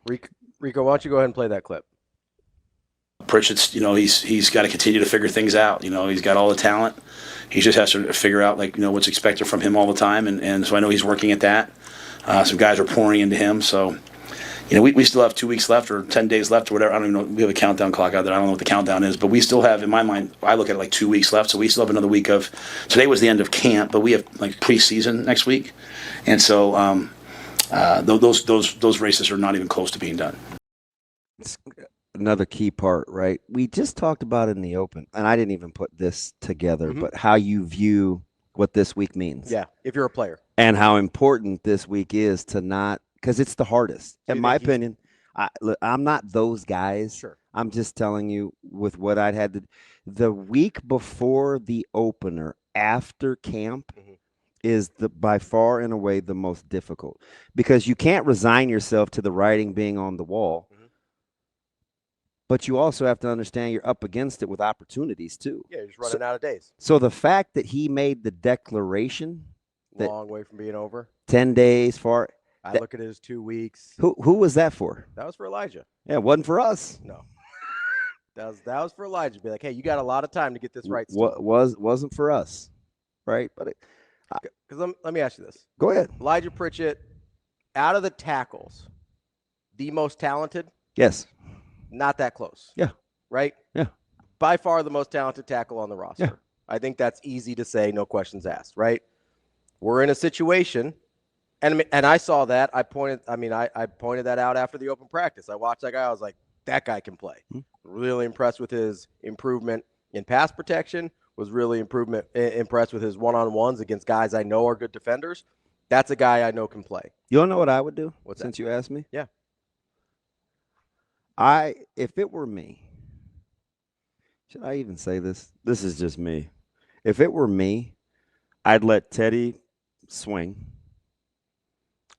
Rico, why don't you go ahead and play that clip? Pritchett's, he's got to continue to figure things out. He's got all the talent. He just has to figure out, what's expected from him all the time. And so I know he's working at that. Some guys are pouring into him. So, we still have 2 weeks left or 10 days left or whatever. I don't even know. We have a countdown clock out there. I don't know what the countdown is. But we still have, in my mind, I look at it like 2 weeks left. So we still have another week of – today was the end of camp, but we have, preseason next week. And so those races are not even close to being done. Another key part, right? We just talked about it in the open, and I didn't even put this together, but how you view what this week means. Yeah, if you're a player. And how important this week is to not – because it's the hardest. In my opinion, I'm not those guys. Sure. I'm just telling you with what I'd had to – the week before the opener, after camp, is by far and away the most difficult because you can't resign yourself to the writing being on the wall. But you also have to understand you're up against it with opportunities, too. Yeah, you're just running out of days. So the fact that he made the declaration long way from being over. 10 days far. I look at it as 2 weeks. Who was that for? That was for Elijah. Yeah, it wasn't for us. No. that was for Elijah. Be like, hey, you got a lot of time to get this right. Wasn't for us, right? But because let me ask you this. Go ahead. Elijah Pritchett, out of the tackles, the most talented? Yes. Not that close. Yeah. Right? Yeah. By far the most talented tackle on the roster. Yeah. I think that's easy to say, no questions asked, right? We're in a situation, and I saw that. I pointed that out after the open practice. I watched that guy. I was like, that guy can play. Really impressed with his improvement in pass protection. Was really impressed with his one-on-ones against guys I know are good defenders. That's a guy I know can play. You don't know what I would do? Since you asked me? Yeah. If it were me, should I even say this? This is just me. If it were me, I'd let Teddy swing.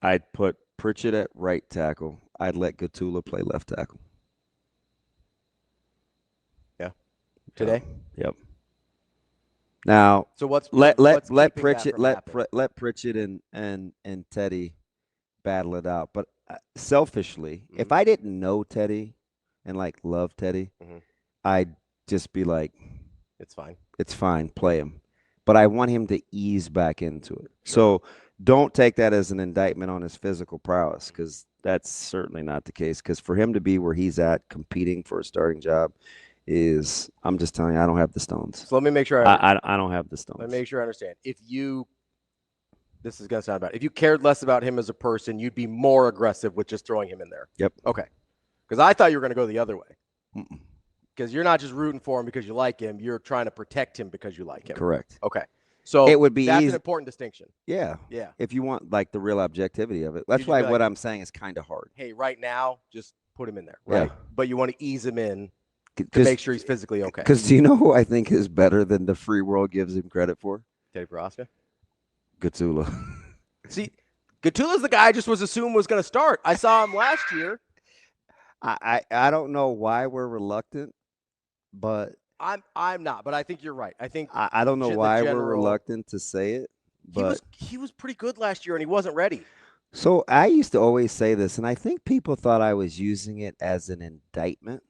I'd put Pritchett at right tackle. I'd let Gottula play left tackle. Yeah. Today? Yep. Now, so let Pritchett let Pritchett and Teddy battle it out. But selfishly, if I didn't know Teddy and love Teddy, I'd just be like, it's fine, play him. But I want him to ease back into it. Sure. So don't take that as an indictment on his physical prowess, because that's certainly not the case. Because for him to be where he's at, competing for a starting job, I'm just telling you, I don't have the stones. So let me make sure I don't have the stones. Let me make sure I understand. This is going to sound bad. If you cared less about him as a person, you'd be more aggressive with just throwing him in there. Yep. Okay. Because I thought you were going to go the other way. Because you're not just rooting for him because you like him. You're trying to protect him because you like him. Correct. Okay. So it would be that's easy. An important distinction. Yeah. Yeah. If you want the real objectivity of it. That's why what I'm saying is kind of hard. Hey, right now, just put him in there. Right. Yeah. But you want to ease him in to make sure he's physically okay. Because do you know who I think is better than the free world gives him credit for? Teddy Prochazka? Gottula. See, Gottula's the guy I just was assumed was going to start. I saw him last year. I don't know why we're reluctant, but I'm not. But I think you're right. I think I don't know why we're reluctant to say it. But he was pretty good last year, and he wasn't ready. So I used to always say this, and I think people thought I was using it as an indictment,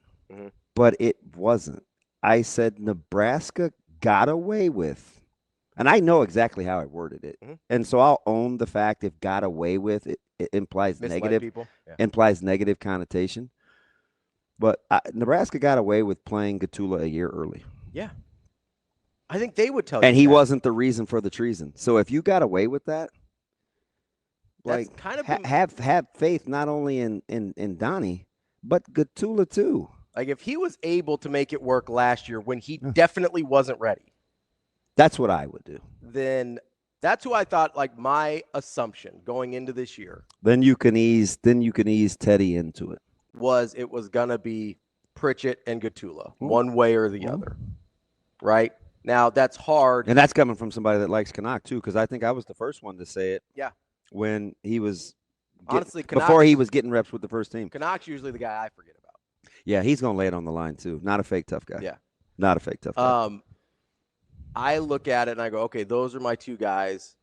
but it wasn't. I said Nebraska got away with. And I know exactly how I worded it. And so I'll own the fact if got away with it implies implies negative connotation. But Nebraska got away with playing Gottula a year early. Yeah. I think they would tell you. And he wasn't the reason for the treason. So if you got away with that, that's kind of have faith not only in Donnie, but Gottula too. If he was able to make it work last year when he definitely wasn't ready. That's what I would do. Then that's who I thought, my assumption going into this year. Then you can ease Teddy into it. It was gonna be Pritchett and Gottula, one way or the other. Right? Now that's hard. And that's coming from somebody that likes Canuck too, because I think I was the first one to say it. Yeah. When he was before he was getting reps with the first team. Canuck's usually the guy I forget about. Yeah, he's gonna lay it on the line too. Not a fake tough guy. Yeah. Not a fake tough guy. I look at it and I go, okay, those are my two guys.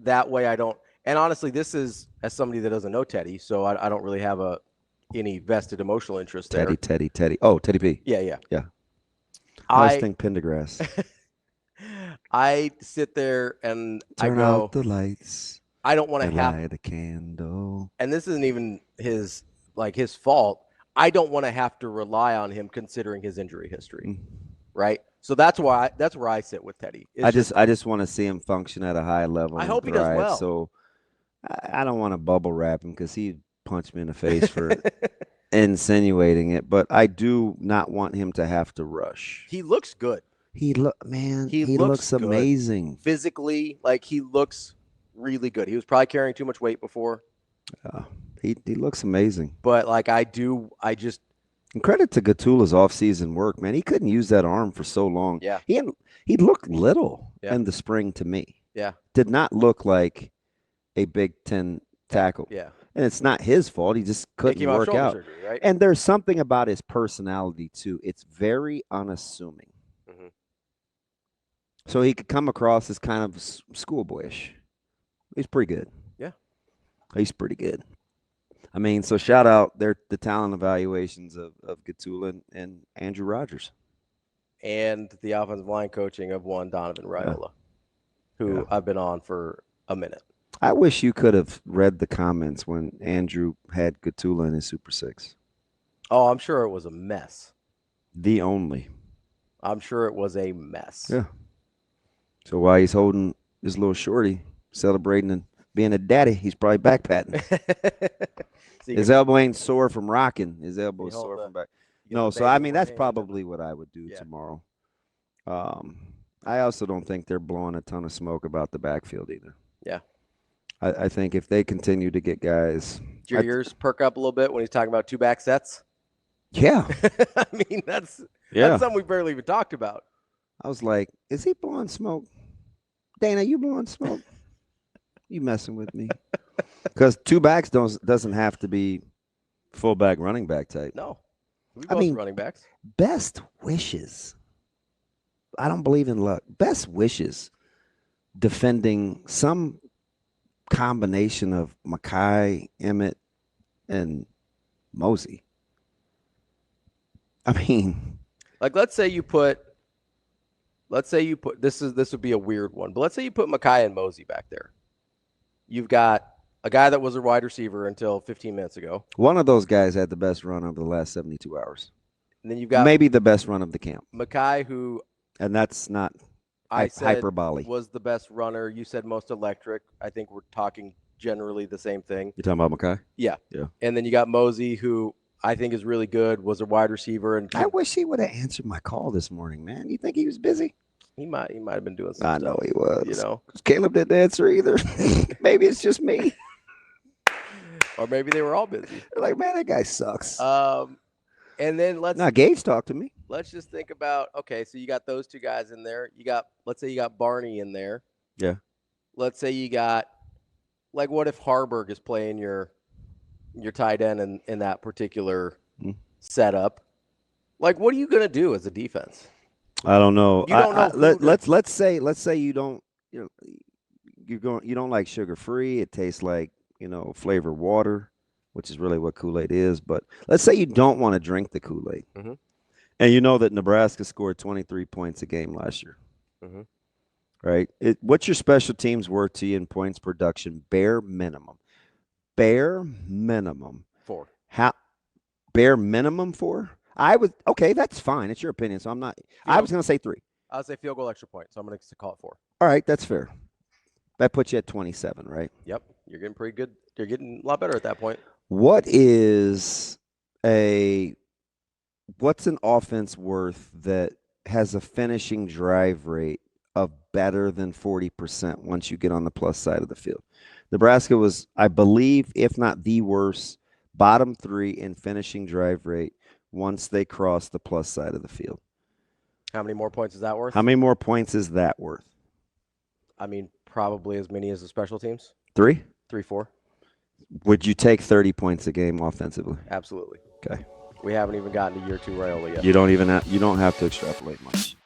That way I don't – and honestly, this is as somebody that doesn't know Teddy, so I don't really have a any vested emotional interest there. Teddy. Oh, Teddy P. Yeah. I think Pendergrass. I sit there and Turn I go, out the lights. I don't want to light a candle. And this isn't even his fault. I don't want to have to rely on him considering his injury history, right? So that's where I sit with Teddy. I just want to see him function at a high level. I hope he does well. So I don't want to bubble wrap him because he punched me in the face for insinuating it. But I do not want him to have to rush. He looks good. He looks amazing physically. Like he looks really good. He was probably carrying too much weight before. He looks amazing. But like and credit to Gottula's offseason work, man. He couldn't use that arm for so long. Yeah. He looked little in the spring to me. Yeah. Did not look like a Big Ten tackle. Yeah. And it's not his fault. He just couldn't work out. Surgery, right? And there's something about his personality, too. It's very unassuming. Mm-hmm. So he could come across as kind of schoolboyish. He's pretty good. Yeah. He's pretty good. I mean, so shout out the talent evaluations of Gottula and Andrew Rogers. And the offensive line coaching of one Donovan Raiola, who I've been on for a minute. I wish you could have read the comments when Andrew had Gottula in his Super Six. Oh, I'm sure it was a mess. I'm sure it was a mess. Yeah. So while he's holding his little shorty, celebrating and being a daddy, he's probably back patting. His elbow ain't sore from rocking. His elbow is sore from back. No, so I mean, that's probably what I would do tomorrow. I also don't think they're blowing a ton of smoke about the backfield either. Yeah. I think if they continue to get guys. Did your ears perk up a little bit when he's talking about 2 back sets? Yeah. I mean, that's something we barely even talked about. I was like, is he blowing smoke? Dana, you blowing smoke? You messing with me? Because 2 backs doesn't have to be fullback running back type. No. I mean, running backs. Best wishes. I don't believe in luck. Best wishes defending some combination of Mackay, Emmett, and Mosey. I mean, like let's say you put this would be a weird one, but let's say you put Mackay and Mosey back there. You've got a guy that was a wide receiver until 15 minutes ago. One of those guys had the best run of the last 72 hours. And then you've got maybe the best run of the camp. Mackay, who and that's not hyperbole. Was the best runner. You said most electric. I think we're talking generally the same thing. You're talking about Mackay? Yeah. And then you got Mosey, who I think is really good, was a wide receiver. And I wish he would have answered my call this morning, man. You think he was busy? He might have been doing something. I know he was. You know, Caleb didn't answer either. Maybe it's just me. Or maybe they were all busy. They're like, man, that guy sucks. And then Gage talked to me. Let's just think about, okay, so you got those 2 guys in there. Let's say you got Barney in there. Yeah. Let's say you got, like, what if Harburg is playing your tight end in that particular setup? Like, what are you gonna do as a defense? I don't know. You don't know. Let's say you don't. You don't like sugar free. It tastes like flavored water, which is really what Kool-Aid is. But let's say you don't want to drink the Kool-Aid, and you know that Nebraska scored 23 points a game last year. Right? What's your special teams worth to you in points production? Bare minimum. 4. Bare minimum 4? Okay, that's fine. It's your opinion. So I'm not. I was going to say 3. I would say field goal, extra point. So I'm going to call it 4. All right, that's fair. That puts you at 27, right? Yep. You're getting pretty good. You're getting a lot better at that point. What's an offense worth that has a finishing drive rate of better than 40% once you get on the plus side of the field? Nebraska was, I believe, if not the worst, bottom 3 in finishing drive rate once they crossed the plus side of the field. How many more points is that worth? How many more points is that worth? I mean, probably as many as the special teams. 3? 3, 4. Would you take 30 points a game offensively? Absolutely. Okay. We haven't even gotten to year 2 Raiola yet. You don't have to extrapolate much.